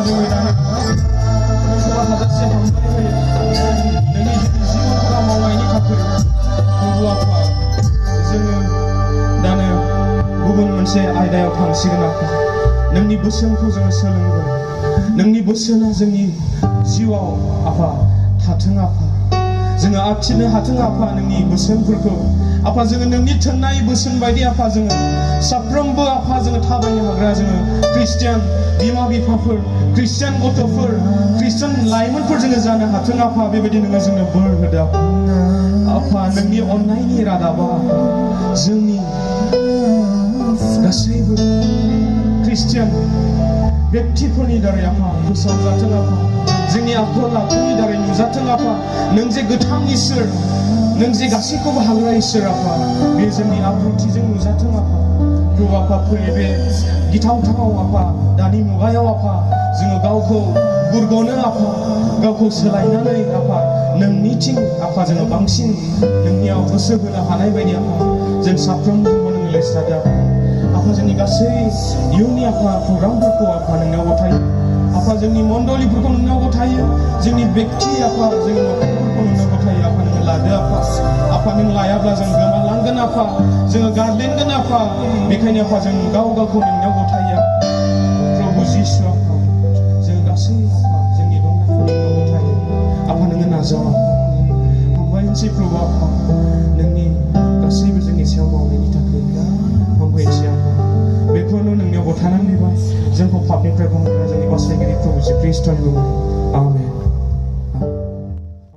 जोङो दानो नोंखौ हाजासे हामबाय होयो नोंनि जिउफोराव मावनायनि थाखाय प्रभु आफा जोङो दानो गुबुन मोनसे आयदायाव थांसिगोन आफा नोंनि बोसोनखौ जोङो सोलोंगोन नोंनि बोसोना जोंनि जिउआव आफा थाथों आफा जोङो आखिनो हाथों आफा नोंनि बोसोनफोरखौ आफा जोङो नोंनि थोननाय बोसोन बायदि आफा जोङो साफ्रोमबो आफा जोङो थाबायनो हाग्रा जोङो ख्रिस्टियान बिमा बिफाफोर ख्रिस्टियान गथ'फोर ख्रिस्टियान लाइमोनफोर जोङो जानो हाथों आफा बेबायदि नोङो जोंनो बोर होदो आफा नोंनि अननायनि रादाबा जोंनि गासैबो ख्रिस्टियान व्यक्तिफोरनि दारै आफा फोसावजाथों आफा जोंनि आखल आखुनि दारै नुजाथों आफा नों जे गोथां इसोर नों जे गासैखौबो हाग्रा इसोर आफा बे जोंनि आब्रुथिजों नुजाथों आफा प्रभु आफा फैयो बे गिथावथाव आफा दानि मुगायाव आफा जोङो गावखौ गुरग'नो आफा गावखौ सोलायनानै आफा नोंनिथिं आफा जोङो बांसिन नोंनियाव गोसो होनो हानाय बायदि आफा जों साफ्रोमबो नों लेस्रादो आफा जोंनि गासै इयुननि आफा प्रग्रामफोरखौ आफा नोंनाव गथायो आफा जोंनि मण्डलिफोरखौ नोंनाव गथायो जोंनि व्यक्ति आफा जोंनि नखरफोरखौ नोंनाव गथायो आफा नोङो लादो आफा नों लायाब्ला जों गोमालांगोन आफा जोङो गारलेंगोन आफा बेखायनो आफा जों गाव गावखौ नोंनाव गथायो प्रभु जिसु आफा जों गासै आफा जोंनि दंनायखौ नोंनाव गथायो आफा नोङो नाजाव हामबायसै प्रभु आफा नोंनि गासैबो जोंनि सायाव मावनायनि थाखाय हामबायसै आफा बेखौनो नोंनियाव गथानानै होबाय जोंखौ पापनिफ्राय बांद्राय जोंनि बासायगिरि प्रभु जिसु ख्रिस्टनि मुङाव आमेन